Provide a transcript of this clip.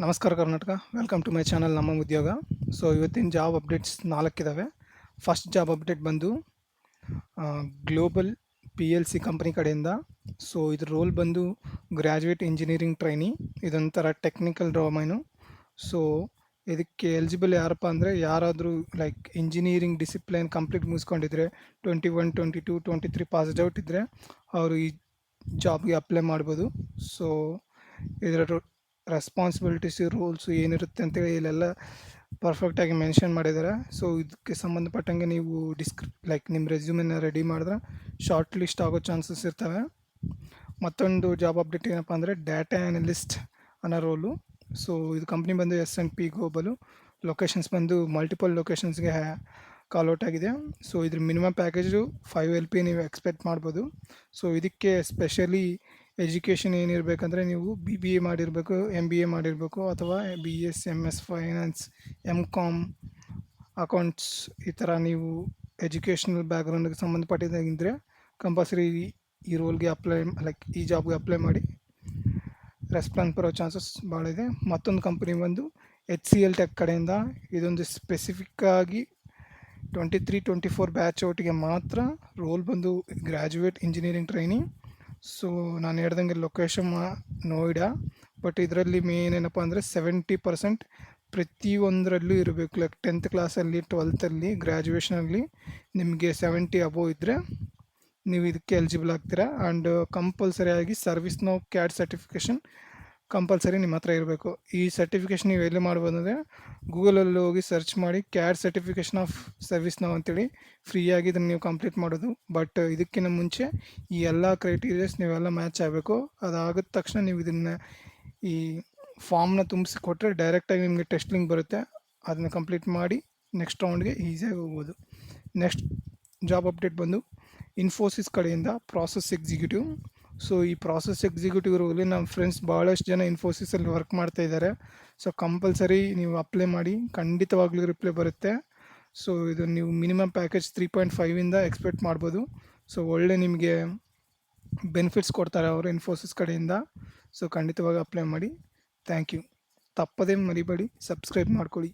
ನಮಸ್ಕಾರ Karnataka, welcome to my channel Namma Udyoga. So ಇವತ್ತಿನ job updates 4 ಇದ್ದಾವೆ. ಫಸ್ಟ್ ಜಾಬ್ ಅಪ್ಡೇಟ್ ಬಂದು ಗ್ಲೋಬಲ್ PLC ಕಂಪ್ನಿ ಕಡೆಯಿಂದ. ಸೊ ಇದ್ರ ರೋಲ್ ಬಂದು ಗ್ರ್ಯಾಜುಯೇಟ್ ಇಂಜಿನಿಯರಿಂಗ್ ಟ್ರೈನಿ, ಇದೊಂಥರ ಟೆಕ್ನಿಕಲ್ ಡೊಮೈನು. ಸೊ ಇದಕ್ಕೆ ಎಲಿಜಿಬಲ್ ಯಾರಪ್ಪ ಅಂದರೆ ಯಾರಾದರೂ ಲೈಕ್ ಇಂಜಿನಿಯರಿಂಗ್ ಡಿಸಿಪ್ಲಿನ್ ಕಂಪ್ಲೀಟ್ ಮುಗಿಸ್ಕೊಂಡಿದ್ರೆ 21, 22, 23 ಪಾಸ್ಡ್ ಔಟ್ ಇದ್ದರೆ ಅವರು ಈ ಜಾಬ್ಗೆ ಅಪ್ಲೈ ಮಾಡ್ಬೋದು. ಸೊ ಇದರ ರೆಸ್ಪಾನ್ಸಿಬಿಲಿಟೀಸ್, ರೂಲ್ಸು ಏನಿರುತ್ತೆ ಅಂತೇಳಿ ಇಲ್ಲೆಲ್ಲ ಪರ್ಫೆಕ್ಟಾಗಿ ಮೆನ್ಷನ್ ಮಾಡಿದ್ದಾರೆ. ಸೊ ಇದಕ್ಕೆ ಸಂಬಂಧಪಟ್ಟಂಗೆ ನೀವು ಲೈಕ್ ನಿಮ್ಮ ರೆಸ್ಯೂಮನ್ನ ರೆಡಿ ಮಾಡಿದ್ರೆ ಶಾರ್ಟ್ ಲಿಸ್ಟ್ ಆಗೋ ಚಾನ್ಸಸ್ ಇರ್ತವೆ. ಮತ್ತೊಂದು ಜಾಬ್ ಅಪ್ಡೇಟ್ ಏನಪ್ಪ ಅಂದರೆ ಡಾಟಾ ಅನಲಿಸ್ಟ್ ಅನ್ನೋ ರೋಲು. ಸೊ ಇದು ಕಂಪ್ನಿ ಬಂದು S&P ಗ್ಲೋಬಲು. ಲೊಕೇಶನ್ಸ್ ಬಂದು ಮಲ್ಟಿಪಲ್ ಲೊಕೇಶನ್ಸ್ಗೆ ಕಾಲ್ಔಟ್ ಆಗಿದೆ. ಸೊ ಇದ್ರ ಮಿನಿಮಮ್ ಪ್ಯಾಕೇಜು 5 LP ನೀವು ಎಕ್ಸ್ಪೆಕ್ಟ್ ಮಾಡ್ಬೋದು. ಸೊ ಇದಕ್ಕೆ ಸ್ಪೆಷಲಿ ಎಜುಕೇಷನ್ ಏನಿರಬೇಕಂದ್ರೆ ನೀವು BBA ಮಾಡಿರಬೇಕು, MBA ಮಾಡಿರಬೇಕು, ಅಥವಾ BS, MS finance, MCOM accounts ಈ ಥರ ನೀವು ಎಜುಕೇಷನಲ್ ಬ್ಯಾಕ್ಗ್ರೌಂಡ್ಗೆ ಸಂಬಂಧಪಟ್ಟಿದ್ದಾಗಿದ್ದರೆ ಕಂಪಲ್ಸರಿ ಈ ರೋಲ್ಗೆ ಈ ಜಾಬ್ಗೆ ಅಪ್ಲೈ ಮಾಡಿ ರೆಸ್ಪಾನ್ಸ್ ಬರೋ ಚಾನ್ಸಸ್ ಭಾಳ ಇದೆ. ಮತ್ತೊಂದು ಕಂಪ್ನಿ ಬಂದು HCL ಟೆಕ್ ಕಡೆಯಿಂದ. ಇದೊಂದು ಸ್ಪೆಸಿಫಿಕ್ಕಾಗಿ 23-24 ಬ್ಯಾಚ್ ಔಟಿಗೆ ಮಾತ್ರ. ರೋಲ್ ಬಂದು ಗ್ರ್ಯಾಜುಯೇಟ್ ಇಂಜಿನಿಯರಿಂಗ್ ಟ್ರೈನಿಂಗ್. ಸೊ ನಾನು ಹೇಳ್ದಂಗೆ ಲೊಕೇಶನ್ ನೋಯ್ಡಾ. ಬಟ್ ಇದರಲ್ಲಿ ಮೇನ್ ಏನಪ್ಪ ಅಂದರೆ 70% ಪ್ರತಿಯೊಂದರಲ್ಲೂ ಇರಬೇಕು. ಲೈಕ್ 10th ಕ್ಲಾಸಲ್ಲಿ, 12th ಗ್ರ್ಯಾಜುಯೇಷನಲ್ಲಿ ನಿಮಗೆ 70 ಅಬೋವ್ ಇದ್ದರೆ ನೀವು ಇದಕ್ಕೆ ಎಲಿಜಿಬಲ್ ಆಗ್ತೀರಾ. ಆ್ಯಂಡ್ ಕಂಪಲ್ಸರಿಯಾಗಿ service now CAD certification compulsory ನಿಮ್ಮ ಹತ್ರ ಇರಬೇಕು. ಈ ಸರ್ಟಿಫಿಕೇಷನ್ ನೀವು ಎಲ್ಲಿ ಮಾಡ್ಬೋದು ಅಂದರೆ ಗೂಗಲಲ್ಲಿ ಹೋಗಿ ಸರ್ಚ್ ಮಾಡಿ CAD certification of service now ಅಂತೇಳಿ ಫ್ರೀಯಾಗಿ ಇದನ್ನು ನೀವು ಕಂಪ್ಲೀಟ್ ಮಾಡೋದು. ಬಟ್ ಇದಕ್ಕಿಂತ ಮುಂಚೆ ಈ ಎಲ್ಲ ಕ್ರೈಟೀರಿಯಾಸ್ ನೀವೆಲ್ಲ ಮ್ಯಾಚ್ ಆಗಬೇಕು. ಅದಾದ ತಕ್ಷಣ ನೀವು ಇದನ್ನು ಈ ಫಾರ್ಮ್ನ ತುಂಬಿಸಿ ಕೊಟ್ಟರೆ ಡೈರೆಕ್ಟಾಗಿ ನಿಮಗೆ ಟೆಸ್ಟ್ ಲಿಂಕ್ ಬರುತ್ತೆ. ಅದನ್ನು ಕಂಪ್ಲೀಟ್ ಮಾಡಿ ನೆಕ್ಸ್ಟ್ ರೌಂಡ್ಗೆ ಈಸಿಯಾಗಿ ಹೋಗ್ಬೋದು. ನೆಕ್ಸ್ಟ್ ಜಾಬ್ ಅಪ್ಡೇಟ್ ಬಂದು ಇನ್ಫೋಸಿಸ್ ಕಡೆಯಿಂದ ಪ್ರಾಸೆಸ್ ಎಕ್ಸಿಕ್ಯೂಟಿವ್. ಸೊ ಈ ಪ್ರಾಸೆಸ್ ಎಕ್ಸಿಕ್ಯೂಟಿವ್ ರೋಲಿ ನಮ್ಮ ಫ್ರೆಂಡ್ಸ್ ಭಾಳಷ್ಟು ಜನ ಇನ್ಫೋಸಿಸಲ್ಲಿ ವರ್ಕ್ ಮಾಡ್ತಾ ಇದ್ದಾರೆ. ಸೊ ಕಂಪಲ್ಸರಿ ನೀವು ಅಪ್ಲೈ ಮಾಡಿ, ಖಂಡಿತವಾಗ್ಲೂ ರಿಪ್ಲೈ ಬರುತ್ತೆ. ಸೊ ಇದು ನೀವು ಮಿನಿಮಮ್ ಪ್ಯಾಕೇಜ್ 3.5 ಎಕ್ಸ್ಪೆಕ್ಟ್ ಮಾಡ್ಬೋದು. ಸೊ ಒಳ್ಳೆ ನಿಮಗೆ ಬೆನಿಫಿಟ್ಸ್ ಕೊಡ್ತಾರೆ ಅವರು ಇನ್ಫೋಸಿಸ್ ಕಡೆಯಿಂದ. ಸೊ ಖಂಡಿತವಾಗಿ ಅಪ್ಲೈ ಮಾಡಿ. Thank you. ತಪ್ಪದೇ ಮರಿಬೇಡಿ, ಸಬ್ಸ್ಕ್ರೈಬ್ ಮಾಡ್ಕೊಳ್ಳಿ.